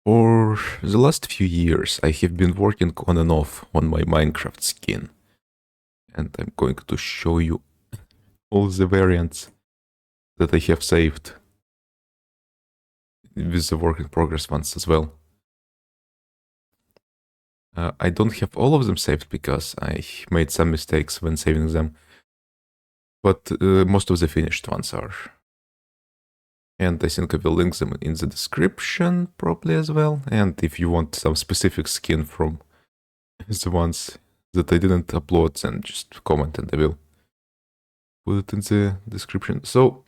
For the last few years, I have been working on and off on my Minecraft skin. And I'm going to show you all the variants that I have saved with the work in progress ones as well. I don't have all of them saved because I made some mistakes when saving them. But most of the finished ones are. And I think I will link them in the description probably as well. And if you want some specific skin from the ones that I didn't upload, then just comment and I will put it in the description. So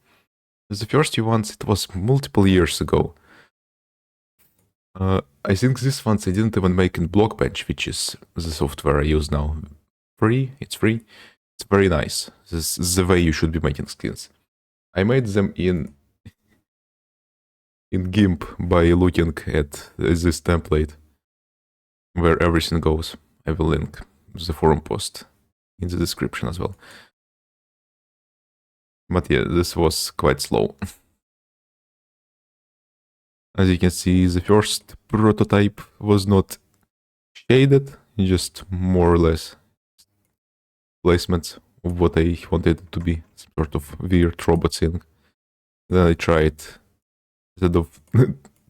the first few ones, it was multiple years ago. I think this ones I didn't even make in Blockbench, which is the software I use now. It's free. It's very nice. This is the way you should be making skins. I made them in GIMP by looking at this template where everything goes. I will link the forum post in the description as well. But yeah, this was quite slow. As you can see, the first prototype was not shaded, just more or less placements of what I wanted it to be, sort of weird robot thing. Then I tried, instead of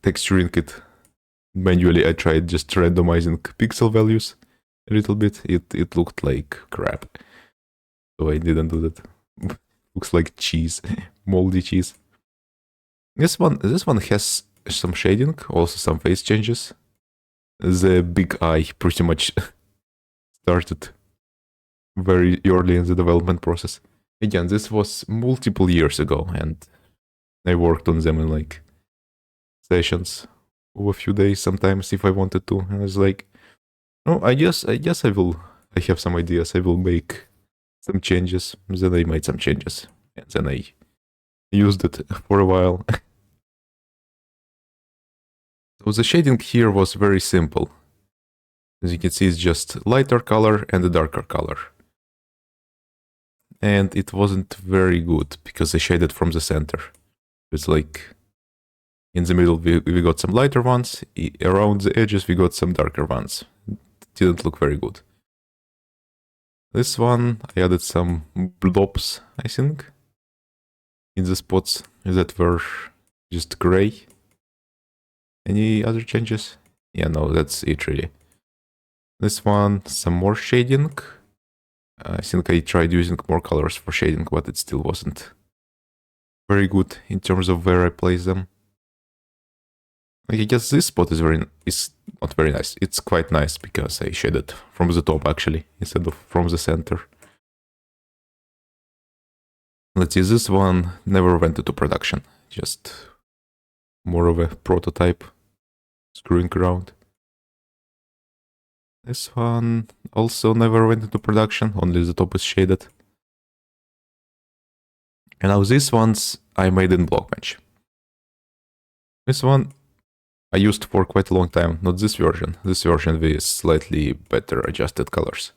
texturing it manually, I tried just randomizing pixel values a little bit. It looked like crap, so I didn't do that. Looks like cheese, moldy cheese. This one has some shading, also some face changes. The big eye pretty much started very early in the development process. Again, this was multiple years ago, and I worked on them in like sessions of a few days sometimes if I wanted to. And I was like, oh, I guess I have some ideas. I will make some changes. Then I made some changes, and then I used it for a while. So the shading here was very simple. As you can see, it's just lighter color and a darker color. And it wasn't very good because I shaded from the center. It's like in the middle we got some lighter ones, around the edges we got some darker ones. It didn't look very good. This one, I added some blobs, I think, in the spots that were just gray. Any other changes? Yeah, no, that's it really. This one, some more shading. I think I tried using more colors for shading, but it still wasn't very good in terms of where I place them. I guess this spot is not very nice. It's quite nice because I shaded from the top actually, instead of from the center. Let's see, this one never went into production. Just more of a prototype screwing around. This one also never went into production, only the top is shaded. And now these ones I made in Blockbench. This one I used for quite a long time, not this version with slightly better adjusted colors.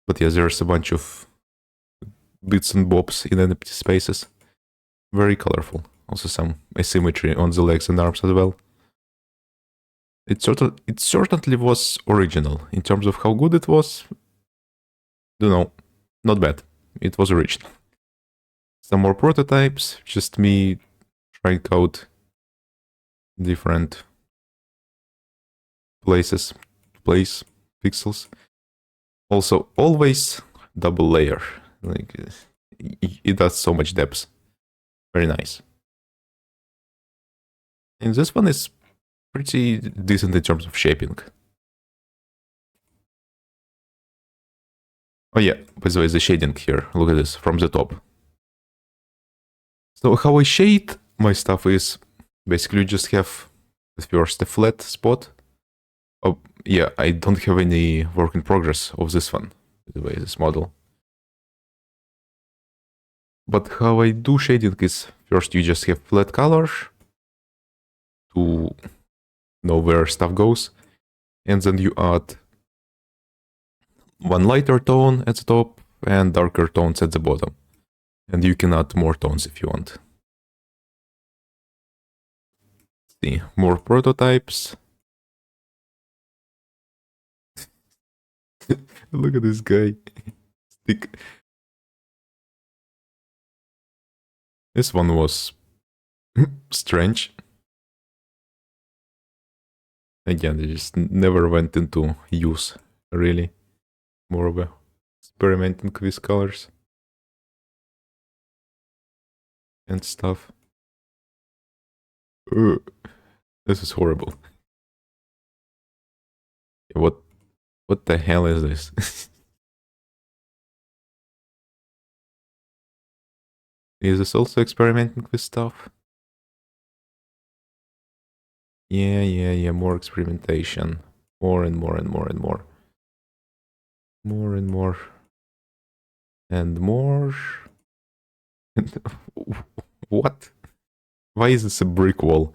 But yeah, there's a bunch of bits and bobs in empty spaces. Very colorful. Also some asymmetry on the legs and arms as well. It certainly was original. In terms of how good it was, don't know, not bad. It was original. Some more prototypes, just me trying out different place pixels. Also, always double layer. Like it does so much depth. Very nice. And this one is pretty decent in terms of shaping. Oh yeah, by the way, the shading here. Look at this from the top. So how I shade my stuff is basically you just have first a flat spot. Oh yeah, I don't have any work in progress of this one, by the way, this model. But how I do shading is first you just have flat color to know where stuff goes, and then you add one lighter tone at the top and darker tones at the bottom. And you can add more tones if you want. See, more prototypes. Look at this guy. Stick. This one was strange. Again, they just never went into use, really. More of a experimenting with colors and stuff. This is horrible. What the hell is this? Is this also experimenting with stuff? Yeah, more experimentation. More and more and more and more. More and more. And more. What? Why is this a brick wall?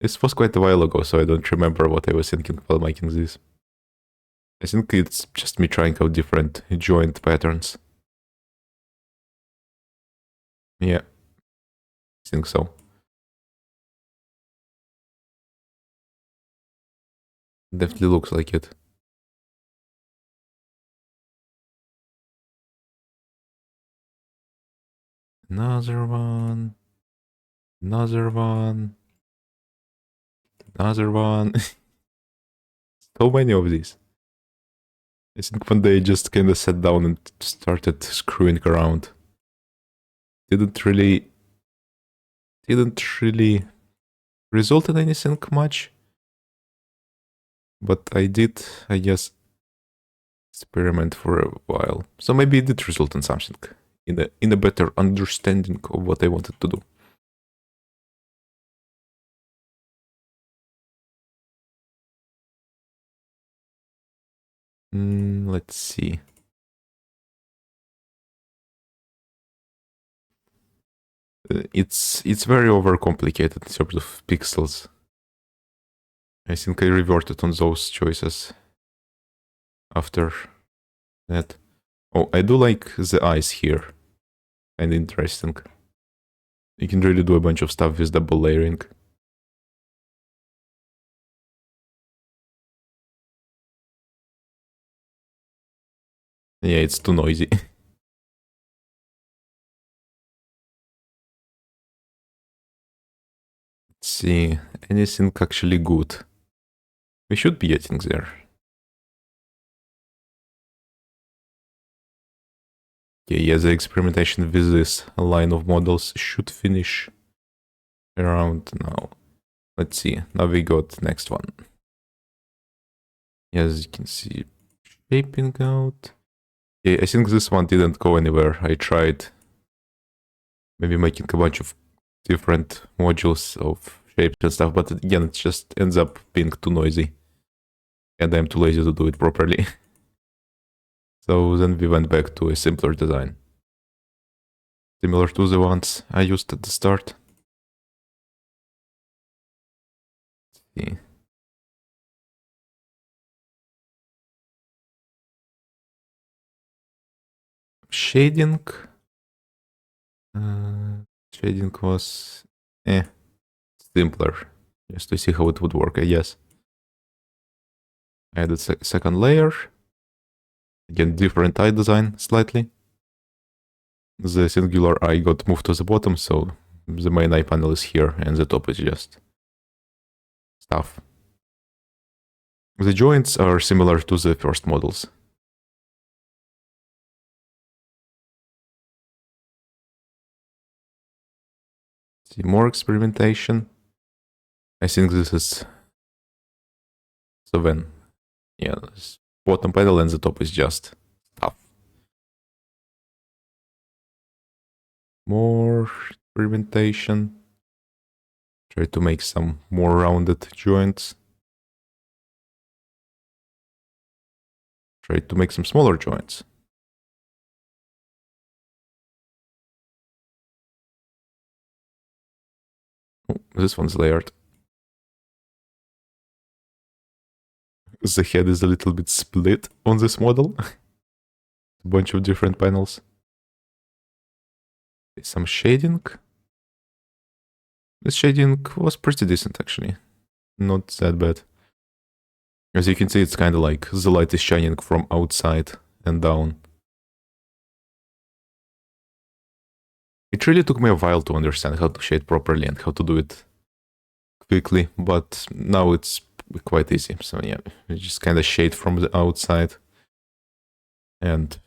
This was quite a while ago, so I don't remember what I was thinking while making this. I think it's just me trying out different joint patterns. Yeah, I think so. Definitely looks like it. Another one. Another one. Another one. So many of these. I think one day I just kind of sat down and started screwing around. Didn't really result in anything much. But I did, I guess, experiment for a while. So maybe it did result in something. In a better understanding of what I wanted to do. Let's see. It's very overcomplicated in terms of pixels. I think I reverted on those choices after that. Oh, I do like the eyes here. And interesting. You can really do a bunch of stuff with double layering. Yeah, it's too noisy. Let's see, anything actually good? We should be getting there. Okay, yeah, the experimentation with this line of models should finish around now. Let's see, now we got next one. As you can see, shaping out. Yeah, I think this one didn't go anywhere. I tried maybe making a bunch of different modules of shapes and stuff, but again, it just ends up being too noisy. And I'm too lazy to do it properly. So then we went back to a simpler design. Similar to the ones I used at the start. Let's see. Shading. Shading was simpler. Just to see how it would work, I guess. I added second layer. Again, different eye design slightly. The singular eye got moved to the bottom, so the main eye panel is here, and the top is just stuff. The joints are similar to the first models. See more experimentation. I think this is 7. Yeah, this bottom panel and the top is just stuff. More experimentation. Try to make some more rounded joints. Try to make some smaller joints. Oh, this one's layered. The head is a little bit split on this model. A bunch of different panels. Some shading. This shading was pretty decent actually. Not that bad. As you can see, it's kind of like the light is shining from outside and down. It really took me a while to understand how to shade properly and how to do it quickly, but now it's quite easy. So yeah, you just kind of shade from the outside and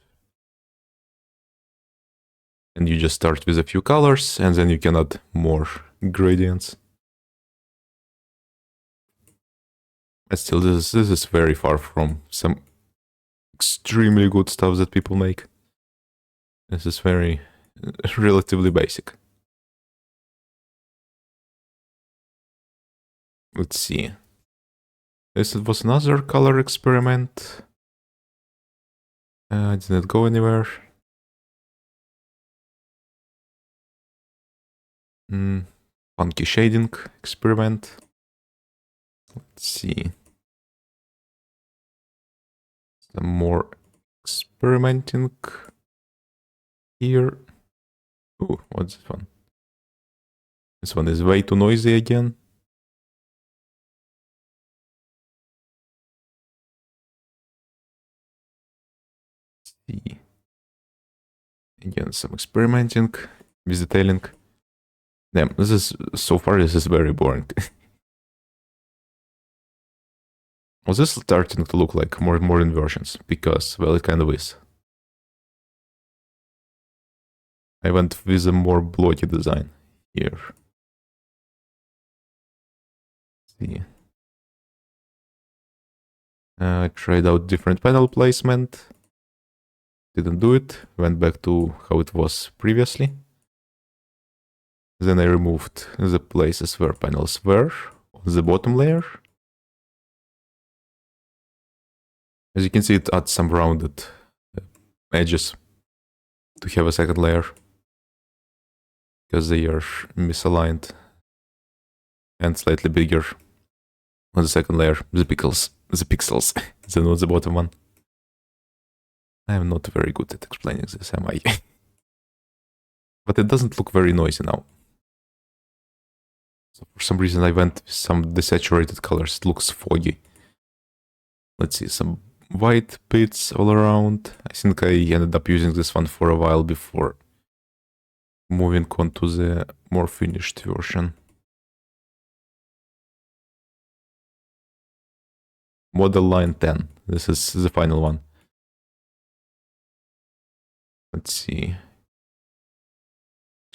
you just start with a few colors and then you can add more gradients. But still, this is very far from some extremely good stuff that people make. This is very relatively basic. Let's see. This was another color experiment. Didn't go anywhere. Funky shading experiment. Let's see. Some more experimenting here. Oh, what's this one? This one is way too noisy again. Let's see. Again, some experimenting with detailing. Damn, this is so far. This is very boring. Was this starting to look like more modern versions? Because, well, it kind of is. I went with a more blocky design here. Let's see. I tried out different panel placement. Didn't do it. Went back to how it was previously. Then I removed the places where panels were on the bottom layer. As you can see, it adds some rounded edges to have a second layer because they are misaligned and slightly bigger on the second layer, the pixels than on the bottom one. I am not very good at explaining this, am I? But it doesn't look very noisy now. So for some reason I went with some desaturated colors. It looks foggy. Let's see, some white bits all around. I think I ended up using this one for a while before moving on to the more finished version. Model line 10. This is the final one. Let's see.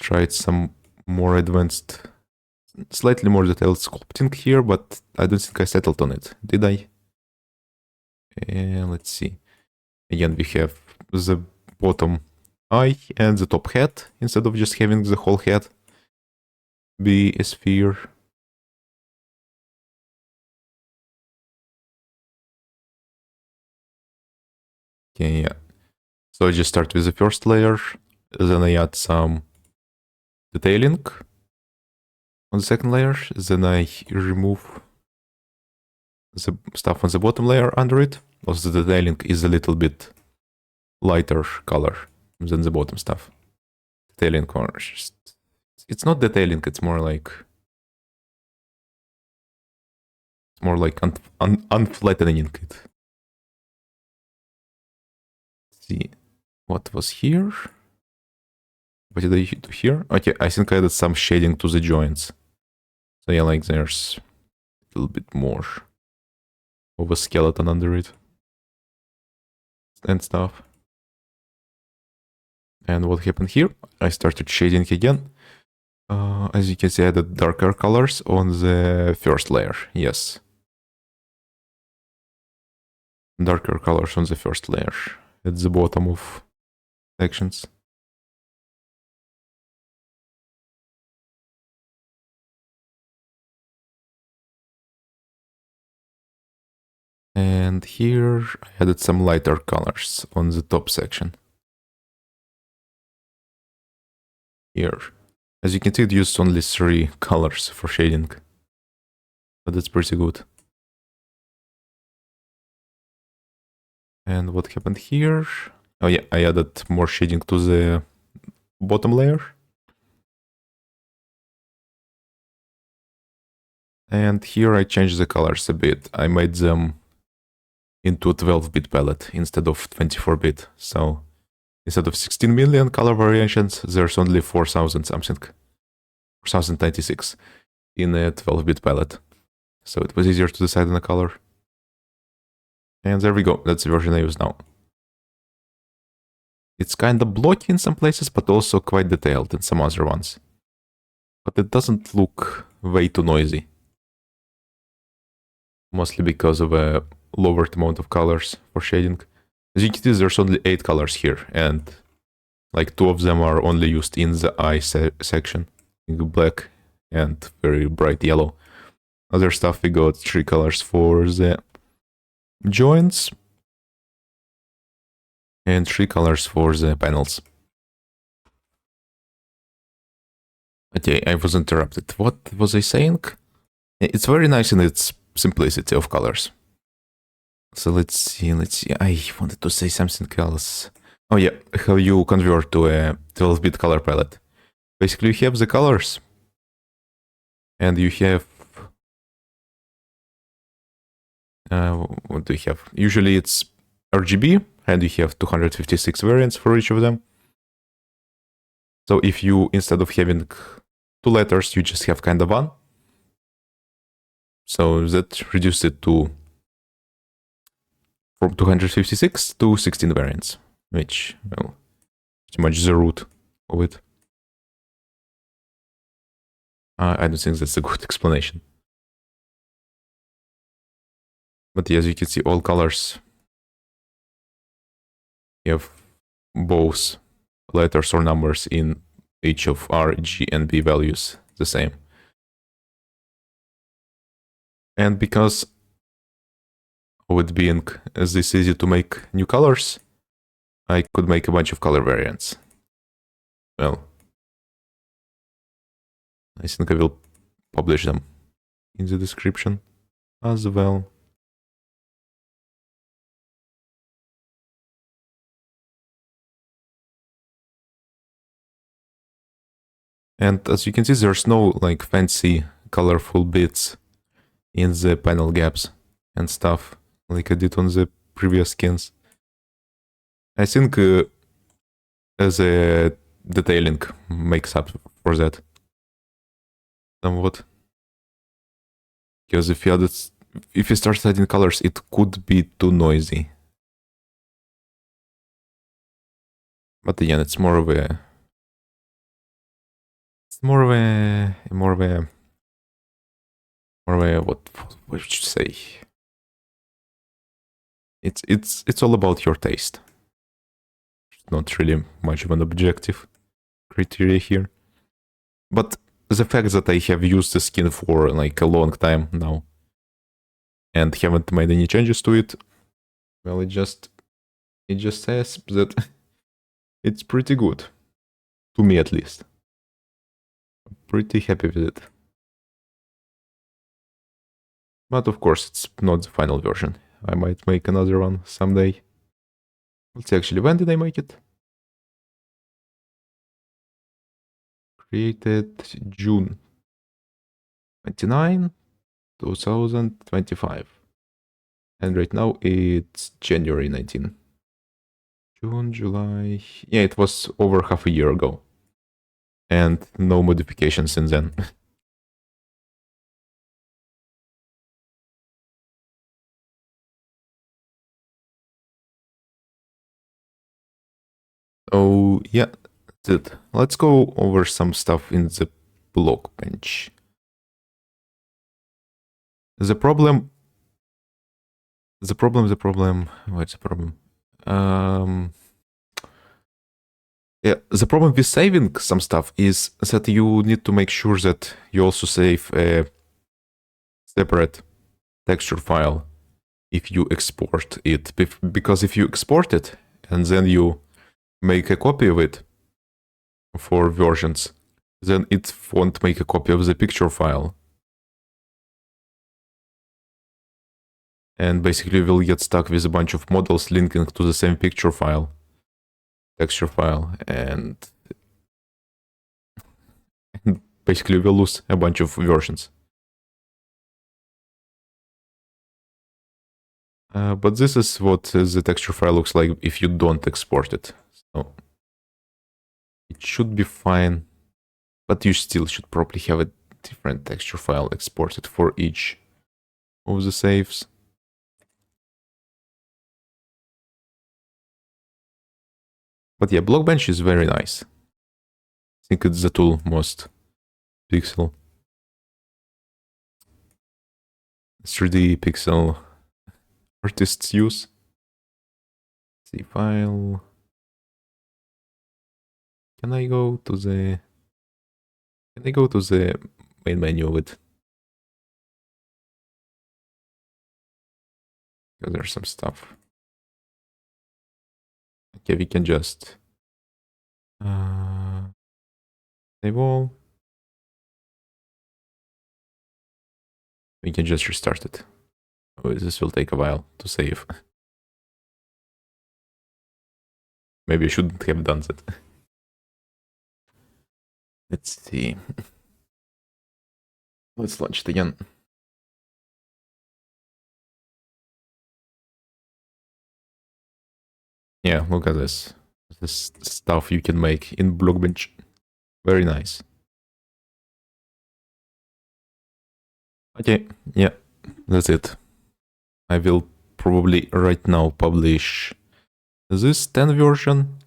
Tried some more advanced, slightly more detailed sculpting here, but I don't think I settled on it. Did I? Let's see. Again, we have the bottom eye and the top head, instead of just having the whole head be a sphere. Okay, yeah. So I just start with the first layer, then I add some detailing on the second layer, then I remove the stuff on the bottom layer under it. Also, the detailing is a little bit lighter color than the bottom stuff. Detailing corners. It's not detailing, it's more like unflattening it. Let's see what was here. What did I do here? Okay, I think I added some shading to the joints. So yeah, like there's a little bit more of a skeleton under it and stuff. And what happened here? I started shading again. As you can see, I added darker colors on the first layer. Yes. Darker colors on the first layer at the bottom of sections. And here I added some lighter colors on the top section. Here. As you can see, it used only 3 colors for shading. But that's pretty good. And what happened here? Oh yeah, I added more shading to the bottom layer. And here I changed the colors a bit. I made them into 12-bit palette instead of 24-bit. So instead of 16 million color variations, there's only 4,000 something, 4,096 in a 12-bit palette. So it was easier to decide on a color. And there we go. That's the version I use now. It's kind of blocky in some places, but also quite detailed in some other ones. But it doesn't look way too noisy. Mostly because of a lowered amount of colors for shading. As you can see, there's only 8 colors here, and like 2 of them are only used in the eye section, black and very bright yellow. Other stuff, we got 3 colors for the joints and 3 colors for the panels. Okay, I was interrupted. What was I saying? It's very nice in its simplicity of colors. So let's see. I wanted to say something else. Oh yeah, how you convert to a 12-bit color palette. Basically, you have the colors, and you have... what do you have? Usually it's RGB, and you have 256 variants for each of them. So if you, instead of having 2 letters, you just have kind of 1. So that reduced it to from 256 to 16 variants, which, well, pretty much the root of it. I don't think that's a good explanation. But as you can see, all colors have both letters or numbers in each of R, G, and B values the same. And because of it being this easy to make new colors, I could make a bunch of color variants. Well, I think I will publish them in the description as well. And as you can see, there's no like fancy colorful bits in the panel gaps and stuff like I did on the previous skins. I think the detailing makes up for that somewhat. Because if you start adding colors, it could be too noisy. But again, it's more of a what should you say? It's all about your taste. It's not really much of an objective criteria here. But the fact that I have used the skin for like a long time now and haven't made any changes to it, well, it just says that it's pretty good. To me, at least. I'm pretty happy with it. But of course, it's not the final version. I might make another one someday. Let's see, actually, when did I make it? Created June 29, 2025. And right now it's January 19. June, July... Yeah, it was over half a year ago. And no modifications since then. Oh, yeah, that's it. Let's go over some stuff in the Blockbench. What's the problem? Yeah, the problem with saving some stuff is that you need to make sure that you also save a separate texture file if you export it. Because if you export it and then you make a copy of it for versions, then it won't make a copy of the picture file. And basically we'll get stuck with a bunch of models linking to the same picture file, texture file, and basically we'll lose a bunch of versions. But this is what the texture file looks like if you don't export it. So it should be fine, but you still should probably have a different texture file exported for each of the saves. But yeah, Blockbench is very nice. I think it's the tool most pixel 3D pixel artists use. See file. Can I go to the main menu of it? Because there's some stuff. Okay, we can just save all. We can just restart it. Oh, this will take a while to save. Maybe I shouldn't have done that. Let's see. Let's launch it again. Yeah, look at this. This stuff you can make in Blockbench. Very nice. Okay, yeah, that's it. I will probably right now publish this 10 version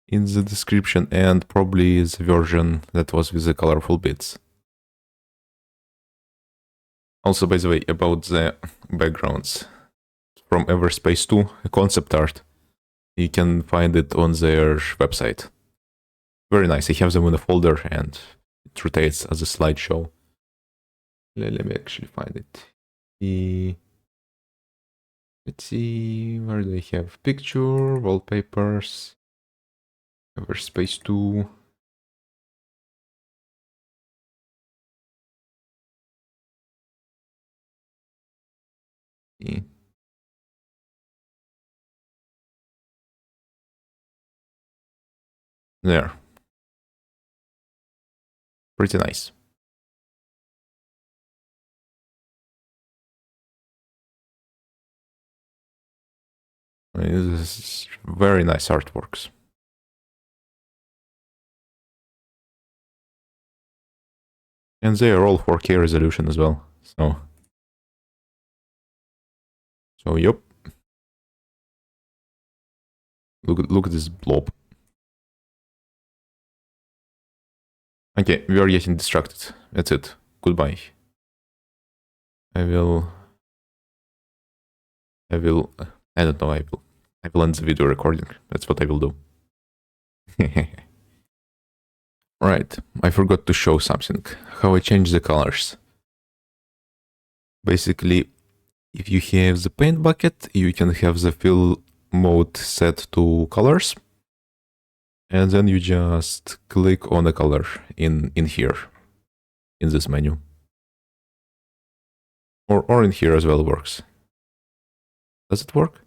in the description and probably the version that was with the colorful bits. Also, by the way, about the backgrounds from Everspace 2, a concept art, you can find it on their website. Very nice. I have them in a folder and it rotates as a slideshow. Let me actually find it. Let's see, where do I have picture, wallpapers, Everspace 2. There. Pretty nice. This is very nice artworks. And they are all 4K resolution as well. So yep. Look at this blob. Okay, we are getting distracted. That's it. Goodbye. I don't know, I will end the video recording. That's what I will do. Right, I forgot to show something. How I change the colors. Basically, if you have the paint bucket, you can have the fill mode set to colors. And then you just click on a color in here, in this menu. Or in here as well works. Does it work?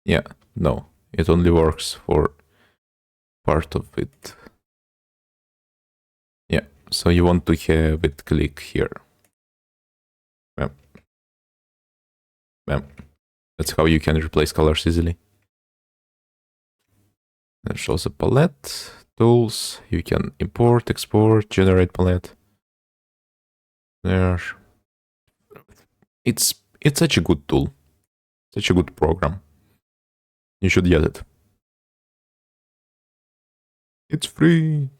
Yeah, no. It only works for part of it. Yeah, so you want to have it click here. Bam. Bam. That's how you can replace colors easily. It shows a palette, tools, you can import, export, generate palette. There. It's such a good tool. Such a good program. You should get it. It's free.